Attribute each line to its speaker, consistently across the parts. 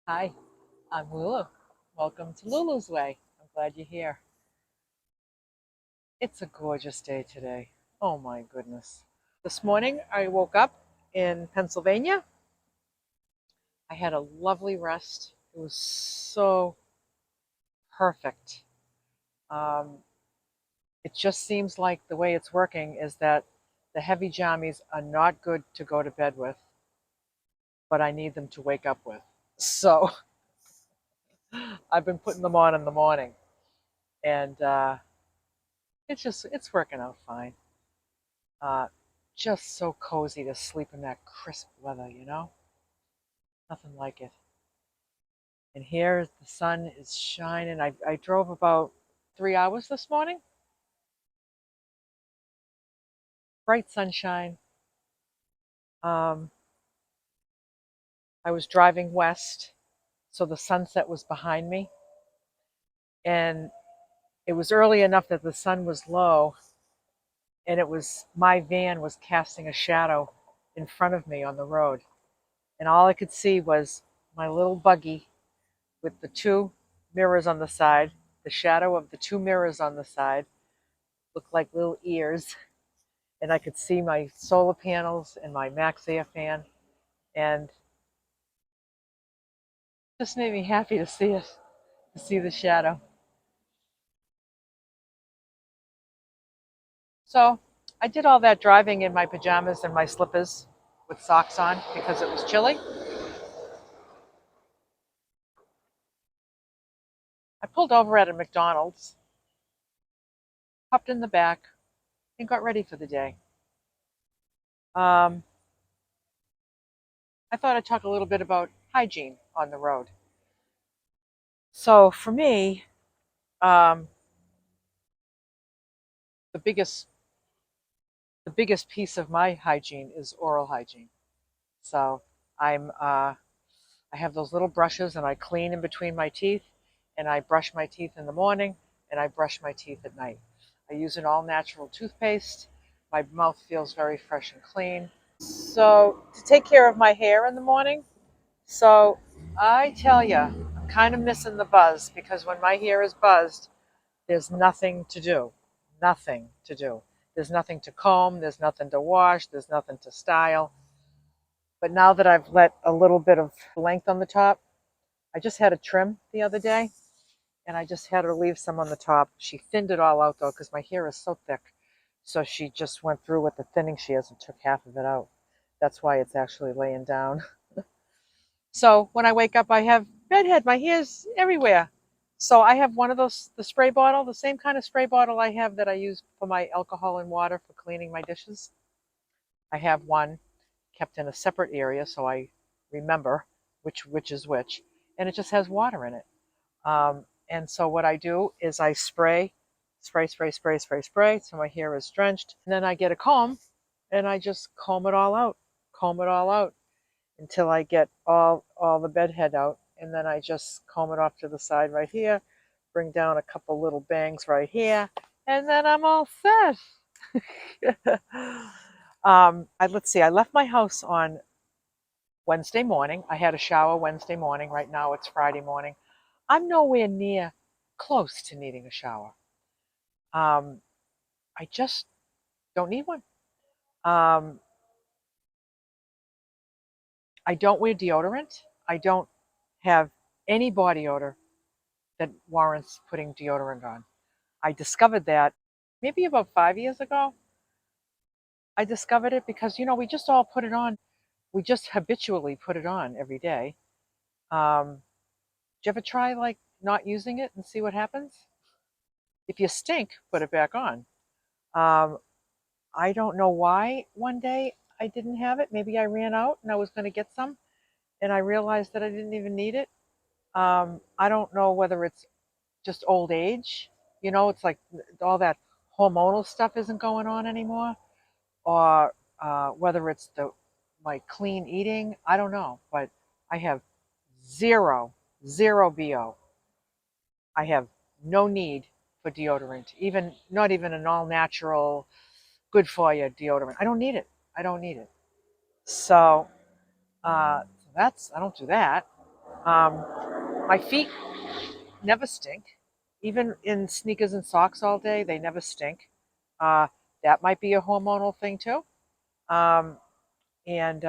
Speaker 1: Hi, I'm Lulu. Welcome to Lulu's Way. I'm glad you're here. It's a gorgeous day today. Oh my goodness. This morning I woke up in Pennsylvania. I had a lovely rest. It was so perfect. Um, it just seems like the way it's working is that the heavy jammies are not good to go to bed with, but I need them to wake up with. So I've been putting them on in the morning, and it's working out fine. Uh, just so cozy to sleep in that crisp weather. Nothing like it. And here the sun is shining. I drove about 3 hours this morning. Bright sunshine. Um, I was driving west, so the sunset was behind me. And it was early enough that the sun was low, and my van was casting a shadow in front of me on the road. And all I could see was my little buggy with the two mirrors on the side. The shadow of the two mirrors on the side looked like little ears, and I could see my solar panels and my Max Air fan, and it just made me happy to see it, to see the shadow. So I did all that driving in my pajamas and my slippers with socks on because it was chilly. I pulled over at a McDonald's, hopped in the back, and got ready for the day. Um, I thought I'd talk a little bit about hygiene on the road. So for me, um, the biggest the biggest piece of my hygiene is oral hygiene. So I have those little brushes and I clean in between my teeth, and I brush my teeth in the morning and I brush my teeth at night. I use an all natural toothpaste. My mouth feels very fresh and clean. So to take care of my hair in the morning, so I tell you, I'm kind of missing the buzz because when my hair is buzzed, there's nothing to do. Nothing to do. There's nothing to comb, there's nothing to wash, there's nothing to style. But now that I've let a little bit of length on the top, I just had a trim the other day and I just had her leave some on the top. She thinned it all out though because my hair is so thick. So she just went through with the thinning she has and took half of it out. That's why it's actually laying down. So when I wake up, I have bedhead. My hair's everywhere. So I have one of those, the spray bottle, the same kind of spray bottle I have that I use for my alcohol and water for cleaning my dishes. I have one kept in a separate area so I remember which is which, and it just has water in it. And so what I do is I spray, so my hair is drenched. And then I get a comb and I just comb it all out until I get all the bed head out, and then I just comb it off to the side right here, bring down a couple little bangs right here, and then I'm all set. Let's see. I left my house on Wednesday morning. I had a shower Wednesday morning. Right now it's Friday morning. I'm nowhere near close to needing a shower. Um, I just don't need one. Um, I don't wear deodorant. I don't have any body odor that warrants putting deodorant on. I discovered that maybe about 5 years ago. I discovered it because, we just all put it on. We just habitually put it on every day. Do you ever try like not using it and see what happens? If you stink, put it back on. Um, I don't know why one day I didn't have it. Maybe I ran out and I was going to get some and I realized that I didn't even need it. I don't know whether it's just old age. It's like all that hormonal stuff isn't going on anymore, or whether it's the my clean eating. I don't know, but I have zero, zero BO. I have no need for deodorant, even not even an all natural, good for you deodorant. I don't need it. I don't need it. So that's I don't do that. Um, my feet never stink. Even in sneakers and socks all day, they never stink. Uh, that might be a hormonal thing too. Um, and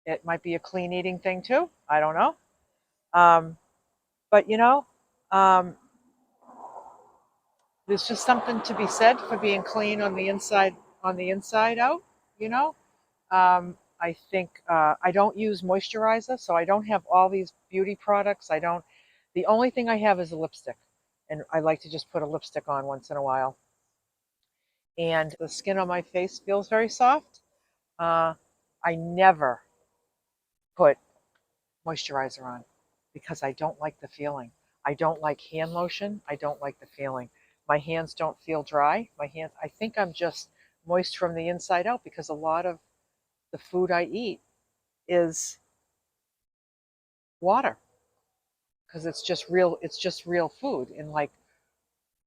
Speaker 1: it might be a clean eating thing too. I don't know. Um, but um, there's just something to be said for being clean on the inside out. You know, I think I don't use moisturizer, so I don't have all these beauty products. I don't. The only thing I have is a lipstick, and I like to just put a lipstick on once in a while. And the skin on my face feels very soft. Uh, I never put moisturizer on because I don't like the feeling. I don't like hand lotion. I don't like the feeling. My hands don't feel dry. My hands, I think I'm just moist from the inside out because a lot of the food I eat is water because it's just real food. And like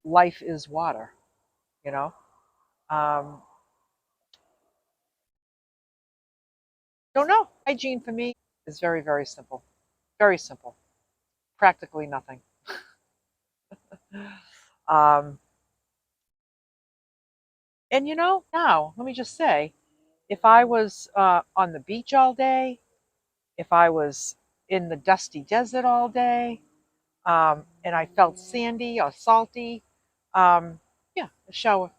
Speaker 1: life is water, you know? Um, don't know. Hygiene for me is very, very simple. Very simple. Practically nothing. Um, and now, let me just say, if I was on the beach all day, if I was in the dusty desert all day, and I felt sandy or salty, yeah, a shower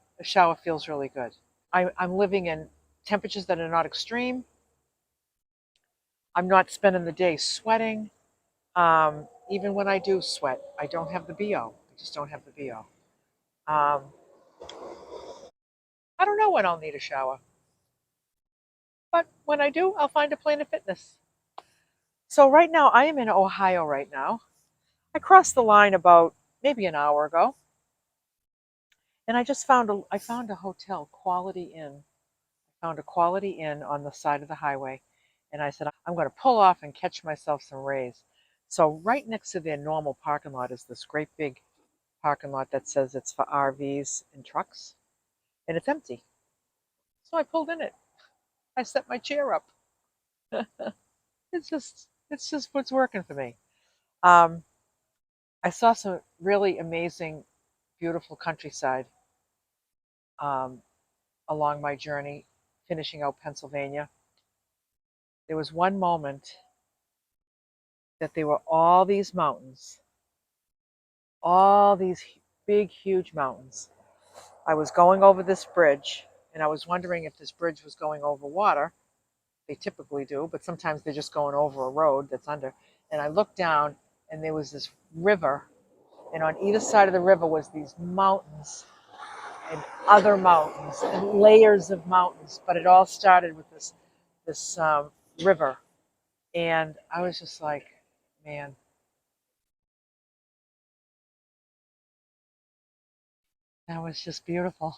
Speaker 1: feels really good. I'm living in temperatures that are not extreme. I'm not spending the day sweating. Even when I do sweat, I don't have the BO. I just don't have the BO. I don't know when I'll need a shower, but when I do, I'll find a Planet Fitness. So right now, I am in Ohio right now. I crossed the line about maybe an hour ago, and I found a hotel, Quality Inn. I found a Quality Inn on the side of the highway, and I said I'm going to pull off and catch myself some rays. So right next to their normal parking lot is this great big parking lot that says it's for RVs and trucks, and it's empty. So I pulled in it. I set my chair up. It's just what's working for me. Um, I saw some really amazing, beautiful countryside um, along my journey, finishing out Pennsylvania. There was one moment that there were all these big, huge mountains. I was going over this bridge, and I was wondering if this bridge was going over water. They typically do, but sometimes they're just going over a road that's under. And I looked down, and there was this river, and on either side of the river was these mountains and other mountains and layers of mountains. But it all started with this river, and I was just like, man, that was just beautiful.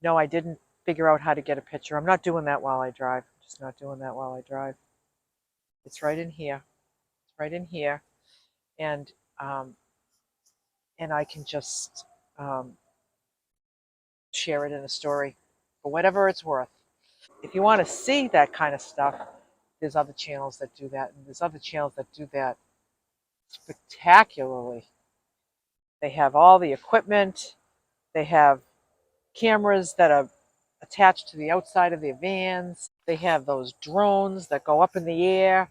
Speaker 1: No, I didn't figure out how to get a picture. I'm not doing that while I drive. I'm just not doing that while I drive. It's right in here. It's right in here, and um, and I can just share it in a story for whatever it's worth. If you want to see that kind of stuff, there's other channels that do that, and there's other channels that do that spectacularly. They have all the equipment. They have cameras that are attached to the outside of their vans. They have those drones that go up in the air,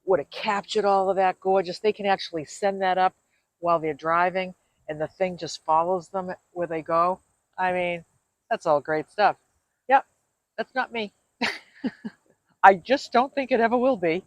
Speaker 1: would have captured all of that gorgeous. They can actually send that up while they're driving, and the thing just follows them where they go. I mean, that's all great stuff. Yep, that's not me. I just don't think it ever will be.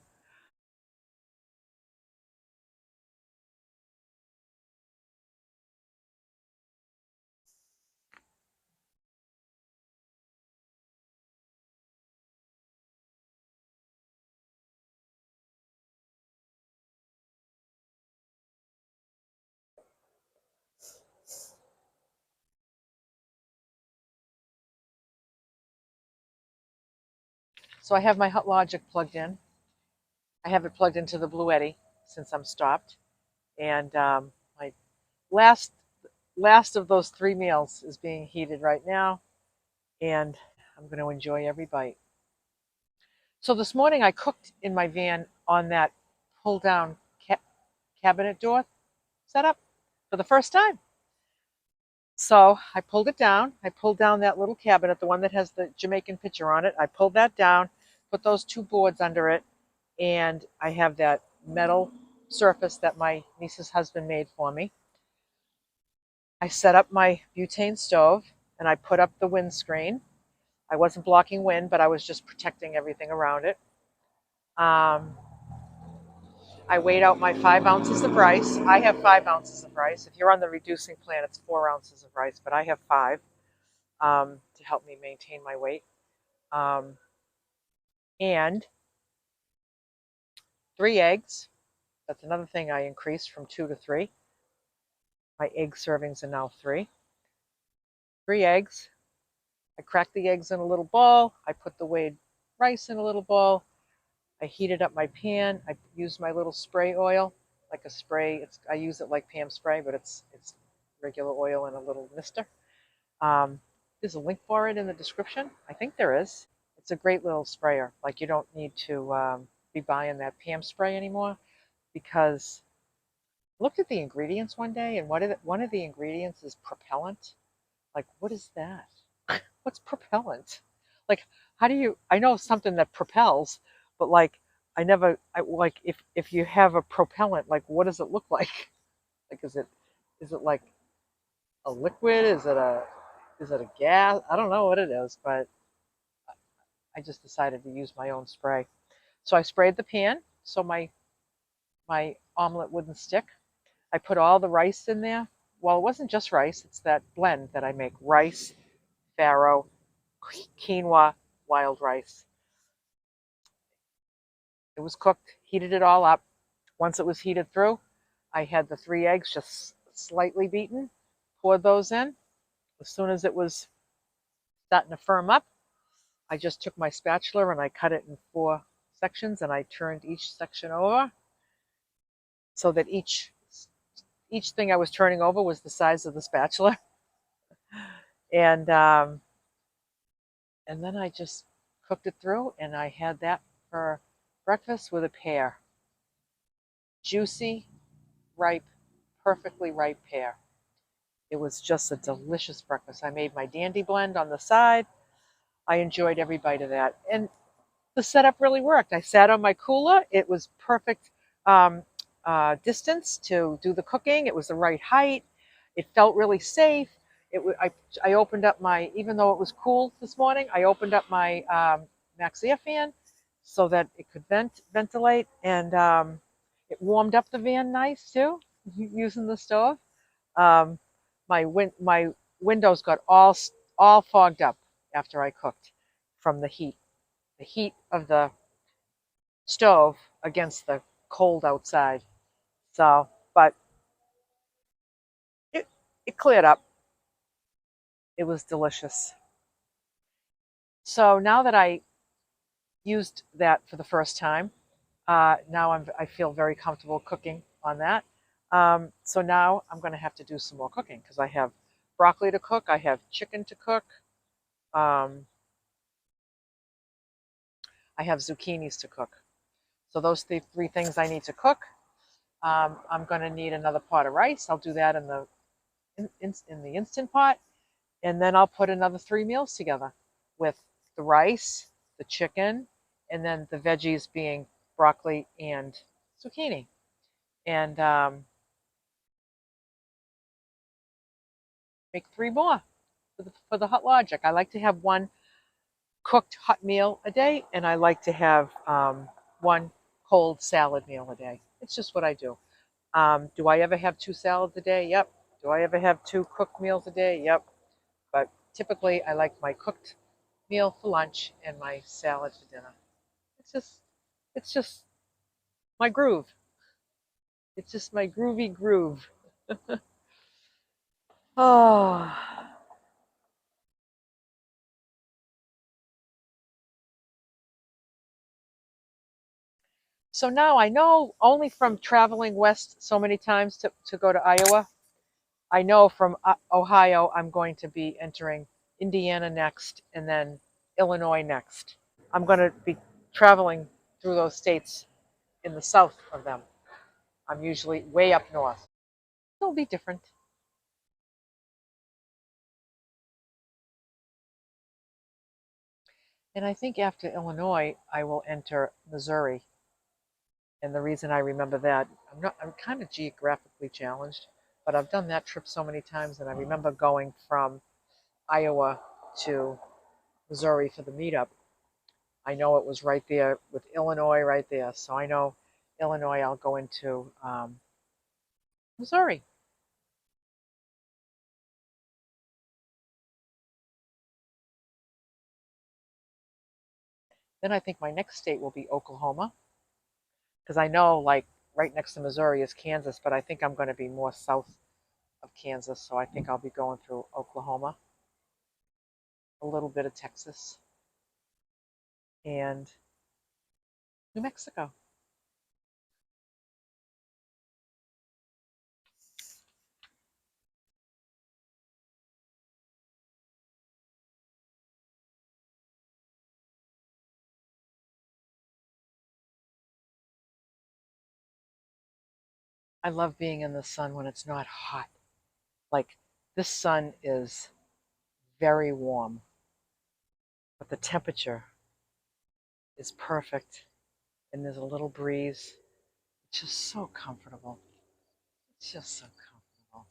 Speaker 1: So I have my Hut Logic plugged in. I have it plugged into the Bluetti since I'm stopped, and my last last of those 3 meals is being heated right now, and I'm going to enjoy every bite. So this morning I cooked in my van on that pull down cabinet door setup for the first time. So I pulled it down. I pulled down that little cabinet, the one that has the Jamaican picture on it. I pulled that down, put those two boards under it, and I have that metal surface that my niece's husband made for me. I set up my butane stove and I put up the windscreen. I wasn't blocking wind, but I was just protecting everything around it. Um, I weighed out my 5 ounces of rice. I have 5 ounces of rice. If you're on the reducing plan, it's 4 ounces of rice, but I have five to help me maintain my weight. And 3 eggs. That's another thing I increased from 2 to 3. My egg servings are now 3. 3 eggs. I cracked the eggs in a little bowl. I put the weighed rice in a little bowl. I heated up my pan. I used my little spray oil, like a spray. I use it like Pam spray, but it's regular oil in a little mister. There's a link for it in the description. I think there is. It's a great little sprayer. Like you don't need to be buying that Pam spray anymore because I looked at the ingredients one day and one of the ingredients is propellant. Like, what is that? What's propellant? Like, how do you? I know something that propels, but like, like if you have a propellant, like, what does it look like? Like, is it like a liquid? Is it a gas? I don't know what it is, but I just decided to use my own spray. So I sprayed the pan so my omelet wouldn't stick. I put all the rice in there. Well, it wasn't just rice, it's that blend that I make: rice, farro, quinoa, wild rice. It was cooked, heated it all up. Once it was heated through, I had the 3 eggs just slightly beaten, poured those in. As soon as it was starting to firm up, I just took my spatula and I cut it in 4 sections and I turned each section over so that each thing I was turning over was the size of the spatula. And and then I just cooked it through and I had that for breakfast with a pear. Juicy, ripe, perfectly ripe pear. It was just a delicious breakfast. I made my dandy blend on the side. I enjoyed every bite of that. And the setup really worked. I sat on my cooler. It was perfect distance to do the cooking. It was the right height. It felt really safe. I opened up even though it was cool this morning, I opened up my Max Air fan so that it could ventilate, and it warmed up the van nice too, using the stove. Um, my windows got all fogged up after I cooked from the heat of the stove against the cold outside. So, but it it cleared up. It was delicious. So now that I used that for the first time, now I feel very comfortable cooking on that. So now I'm going to have to do some more cooking because I have broccoli to cook, I have chicken to cook, um, I have zucchinis to cook. So those three things I need to cook. I'm going to need another pot of rice. I'll do that in the instant pot, and then I'll put another 3 meals together with the rice, the chicken, and then the veggies being broccoli and zucchini. And make 3 more for the hot logic. I like to have one cooked hot meal a day, and I like to have one cold salad meal a day. It's just what I do. Do I ever have 2 salads a day? Yep. Do I ever have 2 cooked meals a day? Yep. But typically, I like my cooked meal for lunch and my salad for dinner. It's just, it's just my groove. It's just my groovy groove. Oh. So now I know only from traveling west so many times to go to Iowa, I know from Ohio I'm going to be entering Indiana next and then Illinois next. I'm going to be traveling through those states in the south of them. I'm usually way up north. It'll be different. And I think after Illinois, I will enter Missouri. And the reason I remember that, I'm kind of geographically challenged, but I've done that trip so many times, and I remember going from Iowa to Missouri for the meetup. I know it was right there with Illinois right there. So I know Illinois, I'll go into Missouri. Then I think my next state will be Oklahoma, because I know like right next to Missouri is Kansas, but I think I'm going to be more south of Kansas. So I think I'll be going through Oklahoma, a little bit of Texas, and New Mexico. I love being in the sun when it's not hot. Like this sun is very warm, but the temperature is perfect and there's a little breeze. It's just so comfortable. It's just so comfortable.